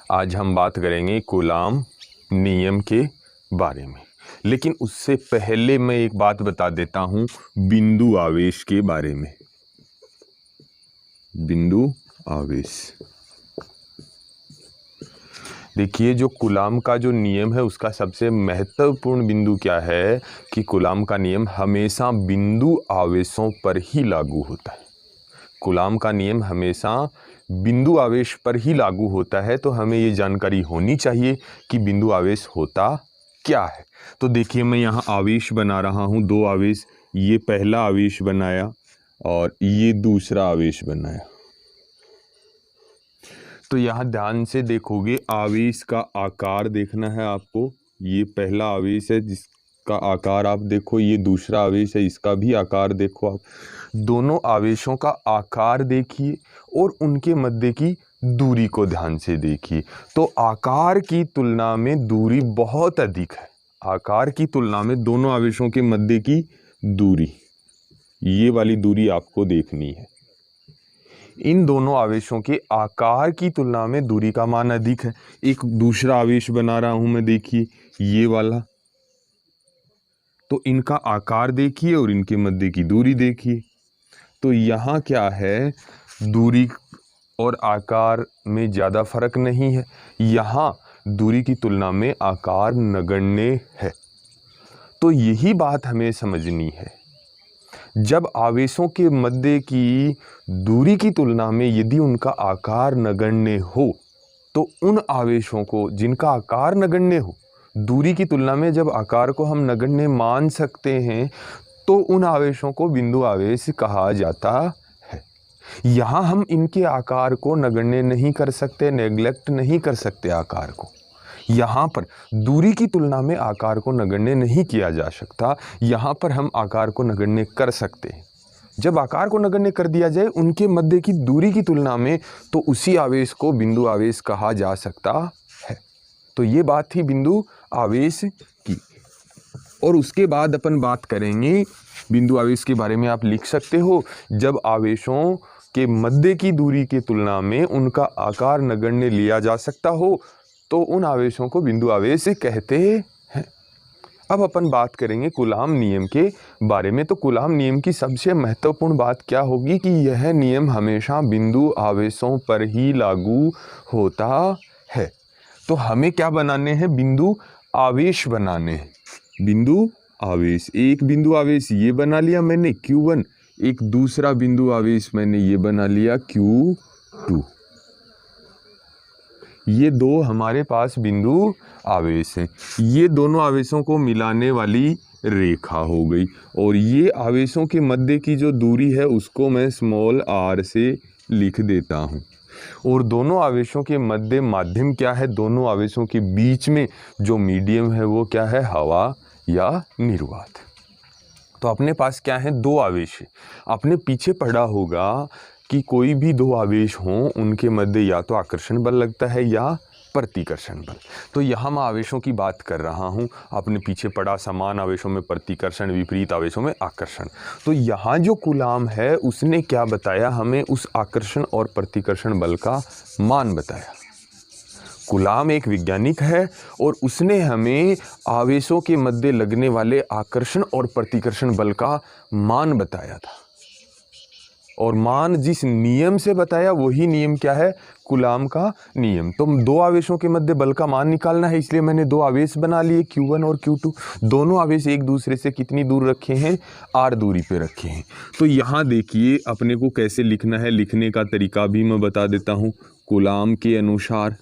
आज हम बात करेंगे कूलाम नियम के बारे में। लेकिन उससे पहले मैं एक बात बता देता हूं बिंदु आवेश के बारे में। बिंदु आवेश, देखिए जो कूलाम का जो नियम है उसका सबसे महत्वपूर्ण बिंदु क्या है कि कूलाम का नियम हमेशा बिंदु आवेशों पर ही लागू होता है। कूलाम का नियम हमेशा बिंदु आवेश पर ही लागू होता है। तो हमें ये जानकारी होनी चाहिए कि बिंदु आवेश होता क्या है। तो देखिए मैं यहाँ आवेश बना रहा हूँ, दो आवेश, ये पहला आवेश बनाया और ये दूसरा आवेश बनाया। तो यहाँ ध्यान से देखोगे, आवेश का आकार देखना है आपको। ये पहला आवेश है जिसका आकार आप देखो, ये दूसरा आवेश है इसका भी आकार देखो आप। दोनों आवेशों का आकार देखिए और उनके मध्य की दूरी को ध्यान से देखिए। तो आकार की तुलना में दूरी बहुत अधिक है। आकार की तुलना में दोनों आवेशों के मध्य की दूरी, ये वाली दूरी आपको देखनी है। इन दोनों आवेशों के आकार की तुलना में दूरी का मान अधिक है। एक दूसरा आवेश बना रहा हूं मैं, देखिए ये वाला। तो इनका आकार देखिए और इनके मध्य की दूरी देखिए। तो यहाँ क्या है, दूरी और आकार में ज़्यादा फर्क नहीं है। यहाँ दूरी की तुलना में आकार नगण्य है। तो यही बात हमें समझनी है। जब आवेशों के मध्य की दूरी की तुलना में यदि उनका आकार नगण्य हो, तो उन आवेशों को जिनका आकार नगण्य हो, दूरी की तुलना में जब आकार को हम नगण्य मान सकते हैं, तो उन आवेशों को बिंदु आवेश कहा जाता है। यहाँ हम इनके आकार को नगण्य नहीं कर सकते, नेग्लेक्ट नहीं कर सकते आकार को। यहाँ पर दूरी की तुलना में आकार को नगण्य नहीं किया जा सकता, यहाँ पर हम आकार को नगण्य कर सकते हैं। जब आकार को नगण्य कर दिया जाए उनके मध्य की दूरी की तुलना में, तो उसी आवेश को बिंदु आवेश कहा जा सकता है। तो ये बात थी बिंदु आवेश की। और उसके बाद अपन बात करेंगे बिंदु आवेश के बारे में। आप लिख सकते हो, जब आवेशों के मध्य की दूरी की तुलना में उनका आकार नगण्य लिया जा सकता हो, तो उन आवेशों को बिंदु आवेश कहते हैं। अब अपन बात करेंगे कूलाम नियम के बारे में। तो कूलाम नियम की सबसे महत्वपूर्ण बात क्या होगी कि यह नियम हमेशा बिंदु आवेशों पर ही लागू होता है। तो हमें क्या बनाने हैं, बिंदु आवेश बनाने हैं। बिंदु आवेश, एक बिंदु आवेश ये बना लिया मैंने Q1, एक दूसरा बिंदु आवेश मैंने ये बना लिया Q2। ये दो हमारे पास बिंदु आवेश हैं। ये दोनों आवेशों को मिलाने वाली रेखा हो गई। और ये आवेशों के मध्य की जो दूरी है उसको मैं स्मॉल r से लिख देता हूँ। और दोनों आवेशों के मध्य माध्यम क्या है, दोनों आवेशों के बीच में जो मीडियम है वो क्या है, हवा या निर्वात। तो अपने पास क्या है, दो आवेश है। आपने पीछे पढ़ा होगा कि कोई भी दो आवेश हों उनके मध्य या तो आकर्षण बल लगता है या प्रतिकर्षण बल। तो यहाँ मैं आवेशों की बात कर रहा हूँ। आपने पीछे पढ़ा समान आवेशों में प्रतिकर्षण, विपरीत आवेशों में आकर्षण। तो यहाँ जो कूलाम है उसने क्या बताया, हमें उस आकर्षण और प्रतिकर्षण बल का मान बताया। कूलाम एक वैज्ञानिक है और उसने हमें आवेशों के मध्य लगने वाले आकर्षण और प्रतिकर्षण बल का मान बताया था। और मान जिस नियम से बताया वही नियम क्या है, कूलाम का नियम। तो दो आवेशों के मध्य बल का मान निकालना है, इसलिए मैंने दो आवेश बना लिए Q1 और Q2। दोनों आवेश एक दूसरे से कितनी दूर रखे हैं, r दूरी पे रखे हैं। तो यहाँ देखिए अपने को कैसे लिखना है, लिखने का तरीका भी मैं बता देता हूँ। कूलाम के अनुसार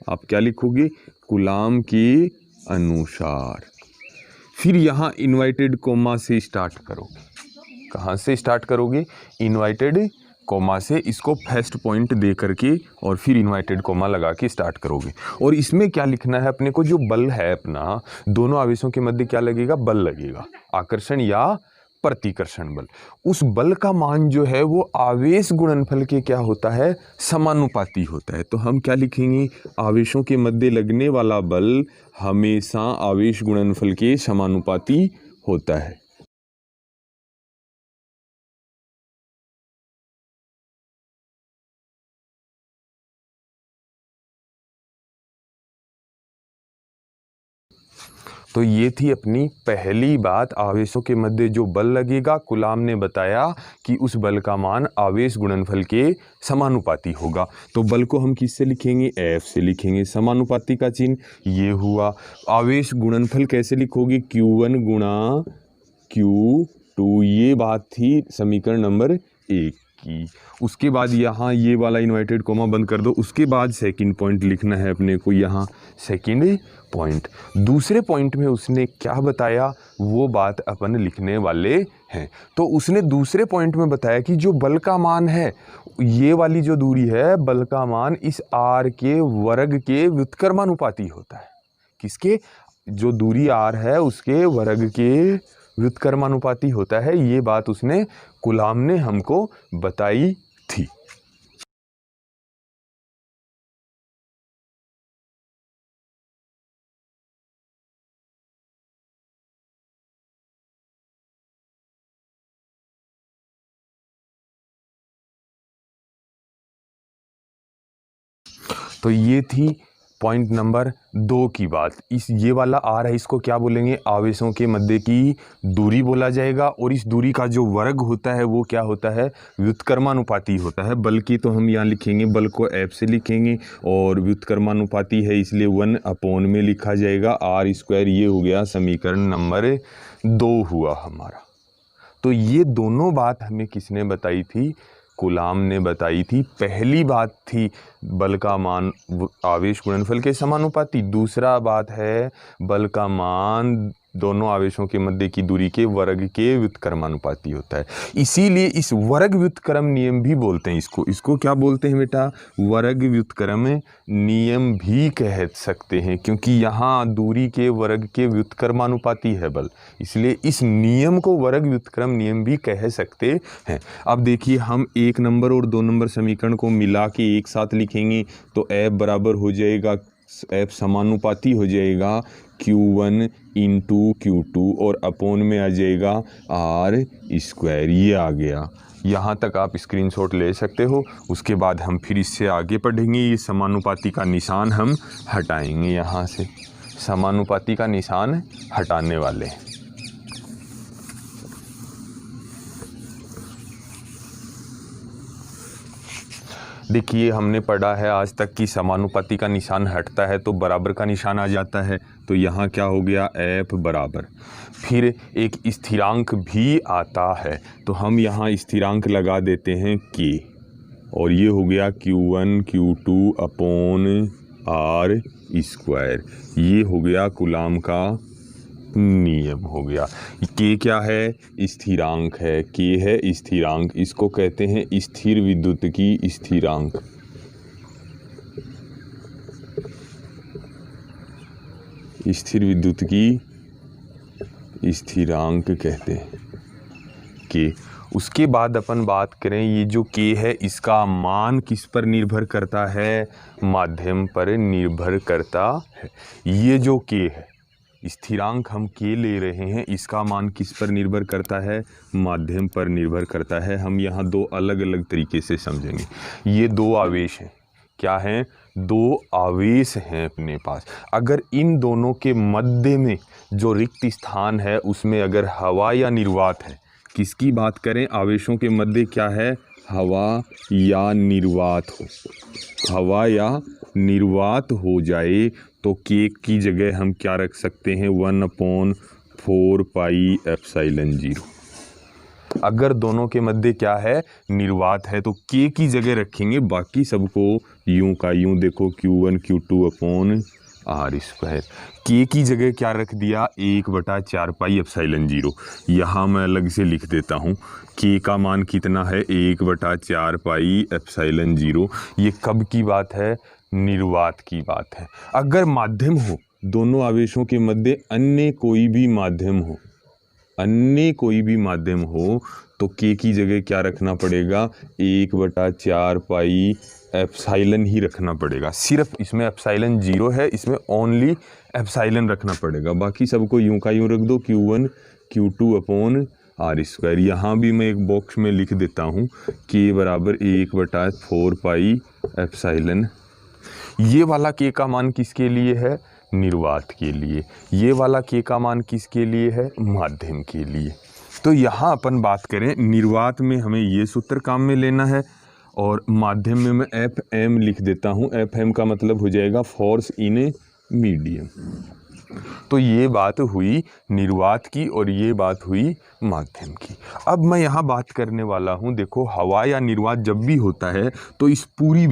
आप क्या लिखोगे, कूलाम के अनुसार। फिर यहाँ इन्वर्टेड कोमा से स्टार्ट करोगे। कहाँ से स्टार्ट करोगे, इन्वर्टेड कोमा से। इसको फर्स्ट पॉइंट दे करके और फिर इन्वर्टेड कोमा लगा के स्टार्ट करोगे। और इसमें क्या लिखना है अपने को, जो बल है अपना, दोनों आवेशों के मध्य क्या लगेगा, बल लगेगा, आकर्षण या प्रतिकर्षण बल। उस बल का मान जो है वो आवेश गुणनफल के क्या होता है, समानुपाती होता है। तो हम क्या लिखेंगे, आवेशों के मध्य लगने वाला बल हमेशा आवेश गुणनफल के समानुपाती होता है। तो ये थी अपनी पहली बात, आवेशों के मध्य जो बल लगेगा कूलाम ने बताया कि उस बल का मान आवेश गुणनफल के समानुपाती होगा। तो बल को हम किससे लिखेंगे, F से लिखेंगे, समानुपाती का चिन्ह ये हुआ। आवेश गुणनफल कैसे लिखोगे, Q1 गुणा Q2, ये बात थी समीकरण नंबर 1 की। उसके बाद यहाँ ये वाला इन्वर्टेड कोमा बंद कर दो। उसके बाद सेकंड पॉइंट लिखना है अपने को, यहाँ सेकंड पॉइंट। दूसरे पॉइंट में उसने क्या बताया वो बात अपन लिखने वाले हैं। तो उसने दूसरे पॉइंट में बताया कि जो बल का मान है, ये वाली जो दूरी है, बल का मान इस r के वर्ग के व्युत्क्रमानुपाती होता है। किसके, जो दूरी r है उसके वर्ग के व्युत्क्रमानुपाती होता है। ये बात उसने कूलाम ने हमको बताई थी। तो ये थी पॉइंट नंबर 2 की बात। इस ये वाला r है, इसको क्या बोलेंगे, आवेशों के मध्य की दूरी बोला जाएगा। और इस दूरी का जो वर्ग होता है वो क्या होता है, व्युत्क्रमानुपाती होता है। बल की तो हम यहाँ लिखेंगे, बल को F से लिखेंगे, और व्युत्क्रमानुपाती है इसलिए 1 में लिखा जाएगा r²। ये हो गया समीकरण नंबर 2 हुआ हमारा। तो ये दोनों बात हमें किसने बताई थी, कूलाम ने बताई थी। पहली बात थी बल का मान आवेश गुणनफल के समानुपाती। दूसरा बात है बल का मान दोनों आवेशों के मध्य की दूरी के वर्ग के व्युत्क्रमानुपाती होता है। इसीलिए इस वर्ग व्युत्क्रम नियम भी बोलते हैं इसको क्या बोलते हैं बेटा, वर्ग व्युत्क्रम नियम भी कह सकते हैं, क्योंकि यहाँ दूरी के वर्ग के व्युत्क्रमानुपाती है बल, इसलिए इस नियम को वर्ग व्युत्क्रम नियम भी कह सकते हैं। अब देखिए, हम 1 नंबर और 2 नंबर समीकरण को मिला के एक साथ लिखेंगे तो F बराबर हो जाएगा, F समानुपाती हो जाएगा Q1 इंटू Q2, और अपोन में आ जाएगा r²। ये आ गया। यहाँ तक आप स्क्रीनशॉट ले सकते हो। उसके बाद हम फिर इससे आगे पढ़ेंगे। ये समानुपाती का निशान हम हटाएंगे, यहाँ से समानुपाती का निशान हटाने वाले हैं। देखिए, हमने पढ़ा है आज तक कि समानुपाती का निशान हटता है तो बराबर का निशान आ जाता है। तो यहाँ क्या हो गया, F बराबर, फिर एक स्थिरांक भी आता है तो हम यहाँ स्थिरांक लगा देते हैं K, और ये हो गया Q1 Q2 अपोन r²। ये हो गया कूलाम का नियम हो गया। K क्या है, स्थिरांक है, K है स्थिरांक, इसको कहते हैं स्थिर विद्युत की स्थिरांक। स्थिर विद्युत की स्थिरांक कहते हैं K। उसके बाद अपन बात करें, ये जो K है इसका मान किस पर निर्भर करता है, माध्यम पर निर्भर करता है। ये जो K है, स्थिरांक हम K ले रहे हैं, इसका मान किस पर निर्भर करता है, माध्यम पर निर्भर करता है। हम यहाँ 2 अलग अलग तरीके से समझेंगे। ये 2 आवेश हैं, क्या हैं, 2 आवेश हैं अपने पास। अगर इन दोनों के मध्य में जो रिक्त स्थान है उसमें अगर हवा या निर्वात है, किसकी बात करें, आवेशों के मध्य क्या है, हवा या निर्वात हो, हवा या निर्वात हो जाए तो K की जगह हम क्या रख सकते हैं, 1/4 पाई एप्सिलॉन 0। अगर दोनों के मध्य क्या है, निर्वात है, तो K की जगह रखेंगे, बाकी सबको यूं का यूं देखो Q1 Q2 upon r²। K की जगह क्या रख दिया, 1/4 पाई एप्सिलॉन 0। यहाँ मैं अलग से लिख देता हूँ, K का मान कितना है, 1/4 पाई एप्सिलॉन 0। ये कब की बात है, निर्वात की बात है। अगर माध्यम हो, दोनों आवेशों के मध्य अन्य कोई भी माध्यम हो, अन्य कोई भी माध्यम हो, तो K की जगह क्या रखना पड़ेगा, 1/4 पाई एप्सिलॉन ही रखना पड़ेगा। सिर्फ इसमें एप्सिलॉन 0 है, इसमें ओनली एप्सिलॉन रखना पड़ेगा, बाकी सबको यूं का यूं रख दो, Q1 Q2 अपोन r²। यहाँ भी मैं एक बॉक्स में लिख देता हूँ, K बराबर 1/4 पाई एप्सिलॉन। ये वाला K का मान किसके लिए है, निर्वात के लिए, ये वाला के का मान किसके लिए है, माध्यम के लिए। तो यहाँ अपन बात करें निर्वात में हमें ये सूत्र काम में लेना है और माध्यम में मैं एफ एम लिख देता हूँ। एफ एम का मतलब हो जाएगा फोर्स इन ए मीडियम। तो ये बात हुई निर्वात की और ये बात हुई माध्यम की। अब मैं यहाँ बात करने वाला हूँ, देखो हवा या निर्वात जब भी होता है तो इस पूरी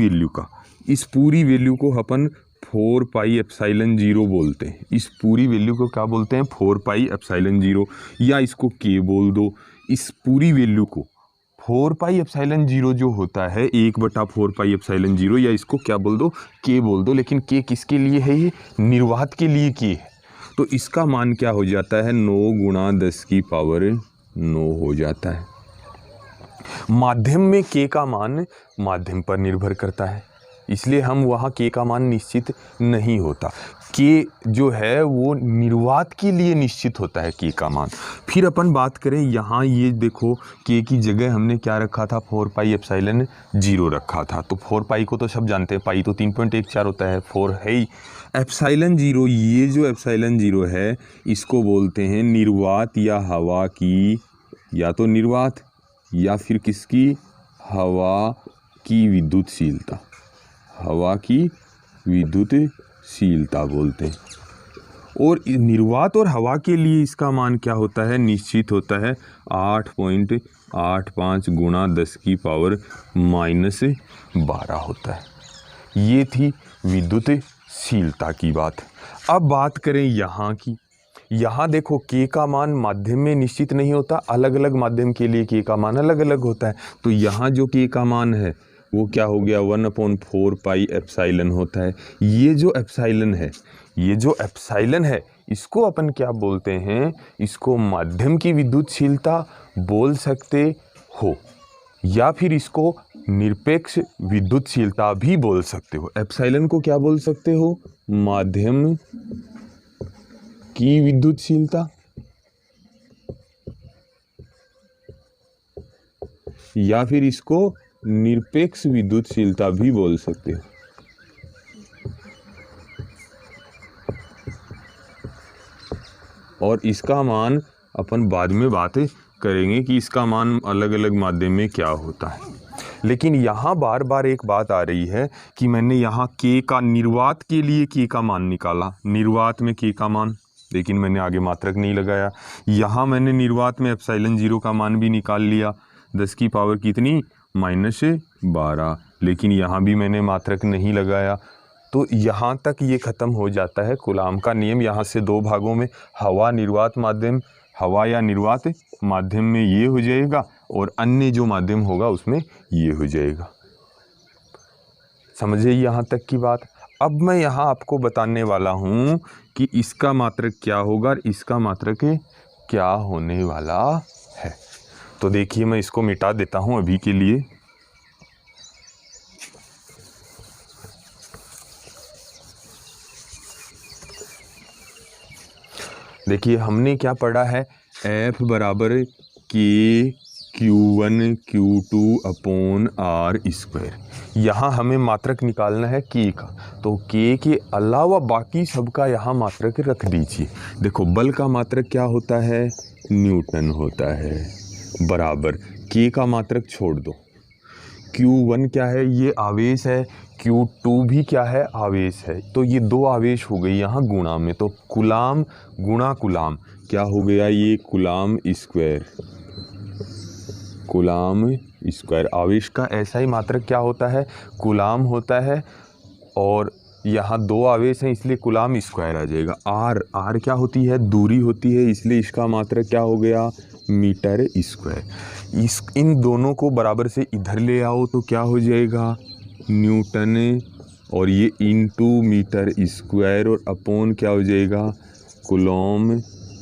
वैल्यू को अपन 4 पाई एप्सिलॉन 0 बोलते हैं। इस पूरी वैल्यू को क्या बोलते हैं, 4 पाई एप्सिलॉन 0, या इसको के बोल दो। इस पूरी वैल्यू को 4 पाई एप्सिलॉन 0 जो होता है 1/4 पाई एप्सिलॉन 0, या इसको क्या बोल दो, के बोल दो। लेकिन के किसके लिए है, ये निर्वात के लिए के है। तो इसका मान क्या हो जाता है, 9 गुणा 10 की पावर 9 हो जाता है। माध्यम में के का मान माध्यम पर निर्भर करता है, इसलिए हम वहाँ के का मान निश्चित नहीं होता। के जो है वो निर्वात के लिए निश्चित होता है के का मान। फिर अपन बात करें यहाँ, ये देखो के की जगह हमने क्या रखा था, 4 पाई एप्सिलॉन 0 रखा था। तो 4 पाई को तो सब जानते हैं, पाई तो 3.14 होता है, 4 है ही। एप्सिलॉन 0, ये जो एप्सिलॉन 0 है इसको बोलते हैं निर्वात या हवा की, या तो निर्वात या फिर किसकी, हवा की विद्युतशीलता, हवा की विद्युतशीलता बोलते हैं। और निर्वात और हवा के लिए इसका मान क्या होता है, निश्चित होता है 8.85 गुणा 10 की पावर -12 होता है। ये थी विद्युतशीलता की बात। अब बात करें यहाँ की, यहाँ देखो के का मान माध्यम में निश्चित नहीं होता, अलग अलग माध्यम के लिए के का मान अलग अलग होता है। तो यहाँ जो के का मान है वो क्या हो गया, 1/4 पाई एप्सिलॉन होता है। ये जो एप्सिलॉन है इसको अपन क्या बोलते हैं, इसको माध्यम की विद्युतशीलता बोल सकते हो, या फिर इसको निरपेक्ष विद्युतशीलता भी बोल सकते हो। एप्सिलॉन को क्या बोल सकते हो, माध्यम की विद्युतशीलता, या फिर इसको निरपेक्ष विद्युतशीलता भी बोल सकते हो। और इसका मान अपन बाद में बात करेंगे कि इसका मान अलग अलग माध्यम में क्या होता है। लेकिन यहाँ बार बार एक बात आ रही है कि मैंने यहाँ के का निर्वात के लिए के का मान निकाला, निर्वात में के का मान, लेकिन मैंने आगे मात्रक नहीं लगाया। यहाँ मैंने निर्वात में एप्सिलॉन 0 का मान भी निकाल लिया, 10 की पावर कितनी, -12, लेकिन यहाँ भी मैंने मात्रक नहीं लगाया। तो यहाँ तक ये ख़त्म हो जाता है कूलाम का नियम। यहाँ से 2 भागों में हवा निर्वात माध्यम, हवा या निर्वात माध्यम में ये हो जाएगा, और अन्य जो माध्यम होगा उसमें ये हो जाएगा। समझे यहाँ तक की बात। अब मैं यहाँ आपको बताने वाला हूँ कि इसका मात्रक क्या होगा और इसका मात्रक क्या होने वाला है। तो देखिए मैं इसको मिटा देता हूँ अभी के लिए। देखिए हमने क्या पढ़ा है, F बराबर के Q1 Q2 upon R square. यहाँ हमें मात्रक निकालना है के का, तो के के अलावा बाकी सबका यहाँ मात्रक रख दीजिए। देखो बल का मात्रक क्या होता है, न्यूटन होता है, बराबर के का मात्रक छोड़ दो। Q1 क्या है, ये आवेश है, Q2 भी क्या है, आवेश है। तो ये 2 आवेश हो गई यहाँ गुणा में, तो कूलाम गुणा कूलाम क्या हो गया, ये कूलाम स्क्वायर। कूलाम स्क्वायर आवेश का ऐसा ही मात्रक क्या होता है, कूलाम होता है, और यहाँ 2 आवेश हैं इसलिए कूलाम स्क्वायर आ जाएगा। आर क्या होती है, दूरी होती है, इसलिए इसका मात्रक क्या हो गया, मीटर स्क्वायर। इन दोनों को बराबर से इधर ले आओ तो क्या हो जाएगा, न्यूटन, और ये इनटू मीटर स्क्वायर, और अपॉन क्या हो जाएगा, कूलॉम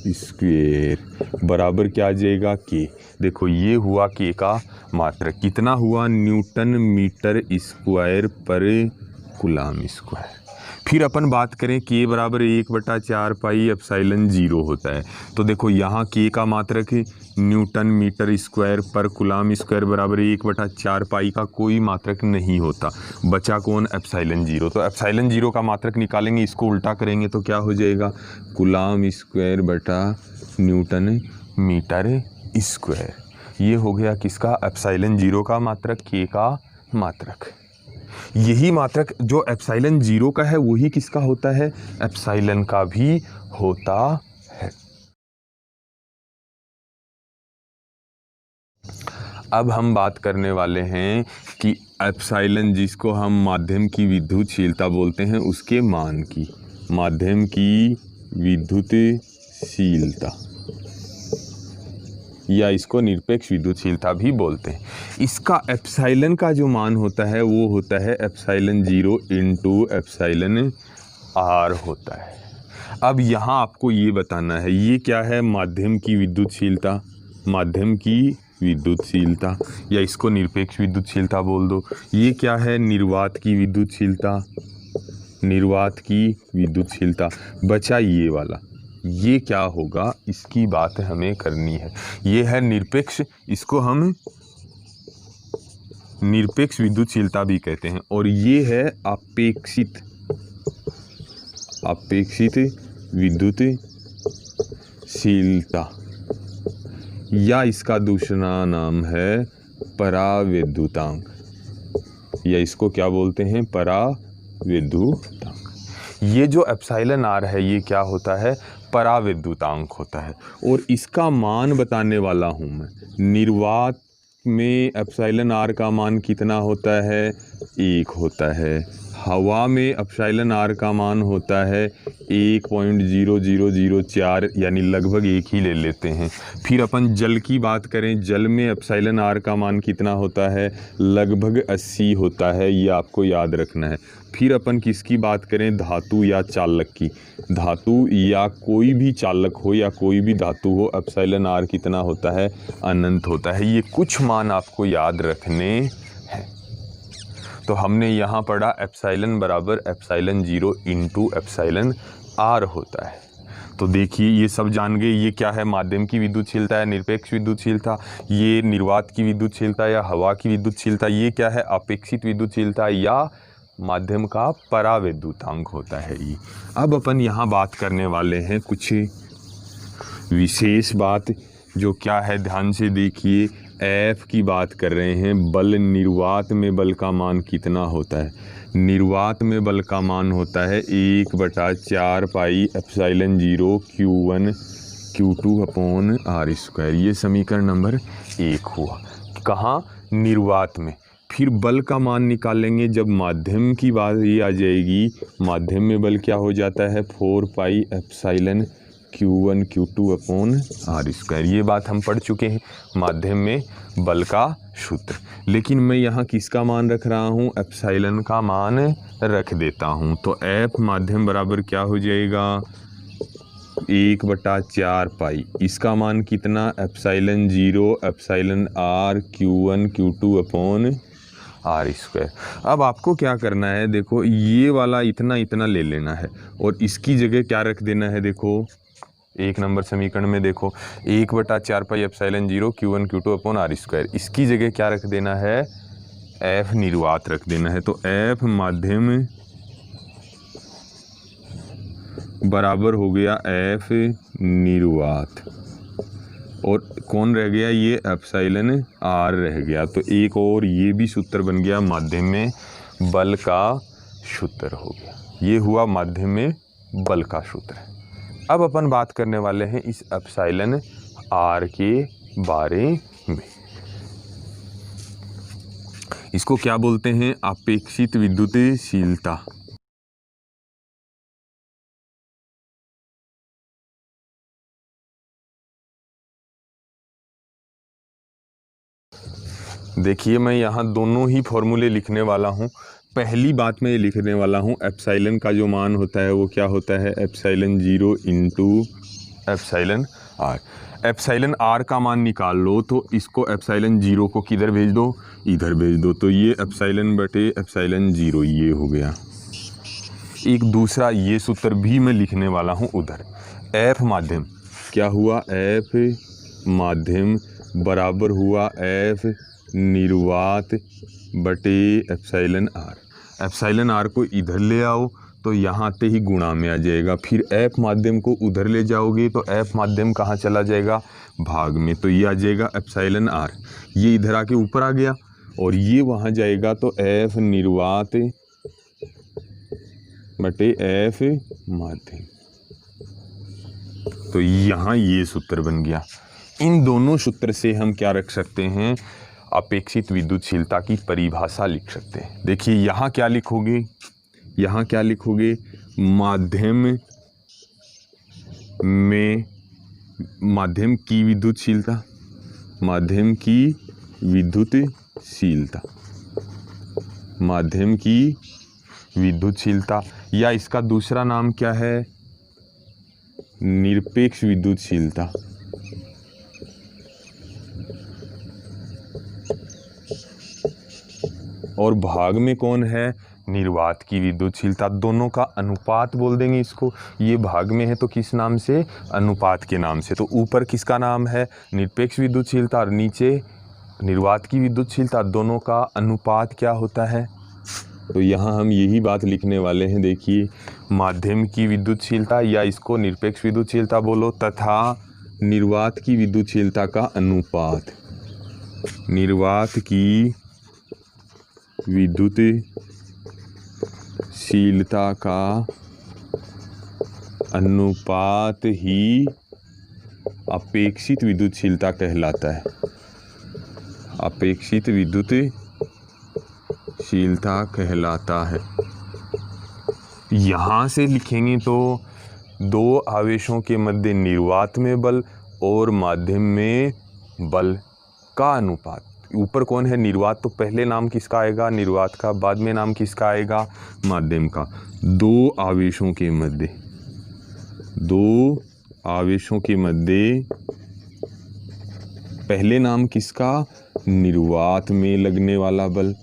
स्क्वायर, बराबर क्या आ जाएगा, के। देखो ये हुआ के का मात्रक, कितना हुआ, न्यूटन मीटर स्क्वायर पर कूलॉम स्क्वायर। फिर अपन बात करें के बराबर 1/4 पाई एप्सिलॉन 0 होता है। तो देखो यहाँ के का मात्रक न्यूटन मीटर स्क्वायर पर कूलम स्क्वायर बराबर 1/4 पाई का कोई मात्रक नहीं होता। बचा कौन? एप्सिलॉन 0। तो एप्सिलॉन 0 का मात्रक निकालेंगे, इसको उल्टा करेंगे तो क्या हो जाएगा? कूलम स्क्वायर बटा न्यूटन मीटर स्क्वायर। ये हो गया किसका? एप्सिलॉन 0 का मात्रक, के का मात्रक। यही मात्रक जो एप्सिलॉन 0 का है वही किसका होता है? एप्सिलॉन का भी होता है। अब हम बात करने वाले हैं कि एप्सिलॉन, जिसको हम माध्यम की विद्युतशीलता बोलते हैं, उसके मान की। माध्यम की विद्युतशीलता या इसको निरपेक्ष विद्युतशीलता भी बोलते हैं। इसका एप्सिलॉन का जो मान होता है वो होता है एप्सिलॉन 0 इंटू एप्सिलॉन आर होता है। अब यहाँ आपको ये बताना है, ये क्या है? माध्यम की विद्युतशीलता, माध्यम की विद्युतशीलता या इसको निरपेक्ष विद्युतशीलता बोल दो। ये क्या है? निर्वात की विद्युतशीलता, निर्वात की विद्युतशीलता। बचा ये वाला, ये क्या होगा? इसकी बात हमें करनी है। ये है निरपेक्ष, इसको हम निरपेक्ष विद्युतशीलता भी कहते हैं। और ये है अपेक्षित, अपेक्षित विद्युतशीलता या इसका दूसरा नाम है पराविद्युतांक, या इसको क्या बोलते हैं? पराविद्युतांक। ये जो एप्सिलॉन आर है ये क्या होता है? पराविद्युतांक होता है। और इसका मान बताने वाला हूँ मैं। निर्वात में एप्सिलॉन आर का मान कितना होता है? 1 होता है। हवा में एप्सिलॉन आर का मान होता है 1.0004, यानी लगभग 1 ही ले लेते हैं। फिर अपन जल की बात करें, जल में एप्सिलॉन आर का मान कितना होता है? लगभग 80 होता है, ये आपको याद रखना है। फिर अपन किसकी बात करें? धातु या चालक की। धातु या कोई भी चालक हो या कोई भी धातु हो, एप्सिलॉन आर कितना होता है? अनंत होता है। ये कुछ मान आपको याद रखने हैं। तो हमने यहाँ पढ़ा एप्सिलॉन बराबर एप्सिलॉन 0 इंटू एप्सिलॉन आर होता है। तो देखिए ये सब जान गए। ये क्या है? माध्यम की विद्युतशीलता या निरपेक्ष विद्युतशीलता। ये निर्वात की विद्युतशीलता या हवा की विद्युतशीलता। ये क्या है? अपेक्षित विद्युतशीलता या माध्यम का पराविद्युतांक होता है ये। अब अपन यहाँ बात करने वाले हैं कुछ विशेष बात, जो क्या है? ध्यान से देखिए। एफ की बात कर रहे हैं। बल, निर्वात में बल का मान कितना होता है? निर्वात में बल का मान होता है 1/4 pi epsilon 0 Q1 Q2 upon R square. ये समीकरण नंबर 1 हुआ। कहाँ? निर्वात में। फिर बल का मान निकालेंगे जब माध्यम की बात ये आ जाएगी। माध्यम में बल क्या हो जाता है? 4 pi epsilon Q1 Q2 upon R square. ये बात हम पढ़ चुके हैं, माध्यम में बल का सूत्र। लेकिन मैं यहाँ किसका मान रख रहा हूँ? एप्सिलॉन का मान रख देता हूँ। तो एफ माध्यम बराबर क्या हो जाएगा? 1/4 पाई। इसका मान कितना? Epsilon 0 epsilon R Q1 Q2 upon R square. अब आपको क्या करना है? देखो ये वाला इतना इतना ले लेना है और इसकी जगह क्या रख देना है? देखो 1 नंबर समीकरण में देखो 1/4 pi epsilon 0 Q1 Q2 upon R square. इसकी जगह क्या रख देना है? एफ निर्वात रख देना है। तो एफ माध्यम बराबर हो गया एफ निर्वात, और कौन रह गया? ये एप्सिलॉन आर रह गया। तो एक और ये भी सूत्र बन गया, माध्यम में बल का सूत्र हो गया। ये हुआ माध्यम में बल का सूत्र। अब अपन बात करने वाले हैं इस एप्सिलॉन आर के बारे में। इसको क्या बोलते हैं? अपेक्षित विद्युतशीलता। देखिए मैं यहाँ दोनों ही फॉर्मूले लिखने वाला हूँ। पहली बात मैं ये लिखने वाला हूँ, एप्सिलॉन का जो मान होता है वो क्या होता है? Epsilon 0 into epsilon R. Epsilon R का मान निकाल लो तो इसको एप्सिलॉन 0 को किधर भेज दो? इधर भेज दो। तो ये एप्सिलॉन बटे एप्सिलॉन 0 ये हो गया। एक दूसरा ये सूत्र भी मैं लिखने वाला हूँ उधर। एफ माध्यम क्या हुआ, एफ माध्यम बराबर हुआ एफ निर्वात बटे एप्सिलॉन आर। एप्सिलॉन आर को इधर ले आओ तो यहाँ आते ही गुणा में आ जाएगा, फिर एफ माध्यम को उधर ले जाओगे तो एफ माध्यम कहाँ चला जाएगा, भाग में, तो ये आ जाएगा एप्सिलॉन आर। ये इधर आके ऊपर आ गया और ये वहाँ जाएगा तो एफ निर्वात बटे एफ माध्यम। तो यहाँ ये सूत्र बन गया। इन दोनों सूत्र से हम क्या रख सकते हैं, अपेक्षित विद्युतशीलता की परिभाषा लिख सकते हैं। देखिए यहाँ क्या लिखोगे, यहाँ क्या लिखोगे, माध्यम में माध्यम की विद्युतशीलता, माध्यम की विद्युतशीलता, माध्यम की विद्युतशीलता, या इसका दूसरा नाम क्या है, निरपेक्ष विद्युतशीलता। और भाग में कौन है, निर्वात की विद्युतशीलता। दोनों का अनुपात बोल देंगे इसको। ये भाग में है तो किस नाम से, अनुपात के नाम से। तो ऊपर किसका नाम है, निरपेक्ष विद्युतशीलता, और नीचे निर्वात की विद्युतशीलता। दोनों का अनुपात क्या होता है, तो यहाँ हम यही बात लिखने वाले हैं। देखिए माध्यम की विद्युतशीलता, या इसको निरपेक्ष विद्युतशीलता बोलो, तथा निर्वात की विद्युतशीलता का अनुपात, निर्वात की विद्युतशीलता का अनुपात ही अपेक्षित विद्युतशीलता कहलाता है। अपेक्षित विद्युतशीलता कहलाता है। यहाँ से लिखेंगे तो दो आवेशों के मध्य निर्वात में बल और माध्यम में बल का अनुपात। ऊपर कौन है, निर्वात, तो पहले नाम किसका आएगा, निर्वात का, बाद में नाम किसका आएगा, माध्यम का। दो आवेशों के मध्य, दो आवेशों के मध्य पहले नाम किसका, निर्वात में लगने वाला बल,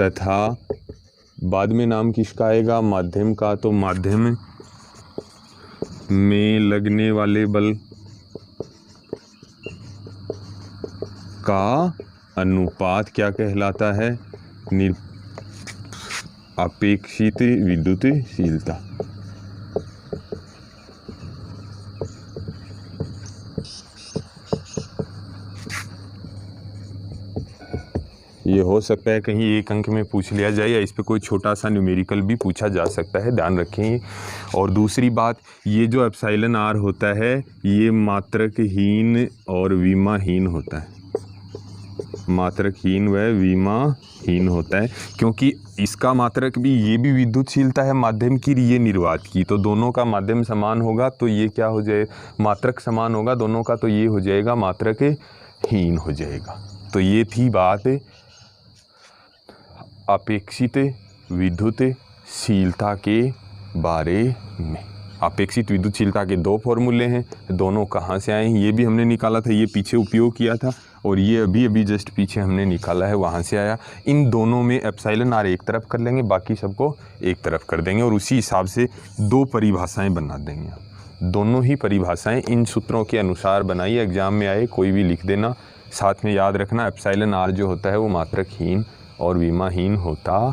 तथा बाद में नाम किसका आएगा, माध्यम का। तो माध्यम में लगने वाले बल का अनुपात क्या कहलाता है, अपेक्षित विद्युतशीलता। ये हो सकता है कहीं एक अंक में पूछ लिया जाए, या इस पे कोई छोटा सा न्यूमेरिकल भी पूछा जा सकता है, ध्यान रखें। और दूसरी बात, ये जो एप्सिलॉन आर होता है ये मात्रकहीन और विमाहीन होता है, मात्रकहीन व विमाहीन होता है, क्योंकि इसका मात्रक भी, ये भी विद्युतशीलता है माध्यम की, ये निर्वात की। तो दोनों का माध्यम समान होगा तो ये क्या हो जाए, मात्रक समान होगा दोनों का, तो ये हो जाएगा मात्रकहीन हो जाएगा। तो ये थी बात अपेक्षित विद्युतशीलता के बारे में। अपेक्षित विद्युतशीलता के दो फॉर्मूले हैं, दोनों कहाँ से आए हैं ये भी हमने निकाला था, ये पीछे उपयोग किया था, और ये अभी अभी जस्ट पीछे हमने निकाला है, वहाँ से आया। इन दोनों में एप्सिलॉन आर एक तरफ कर लेंगे, बाकी सबको एक तरफ कर देंगे, और उसी हिसाब से दो परिभाषाएं बना देंगे। दोनों ही परिभाषाएं इन सूत्रों के अनुसार बनाई, एग्जाम में आए कोई भी लिख देना। साथ में याद रखना एप्सिलॉन आर जो होता है वो मात्रकहीन और विमाहीन होता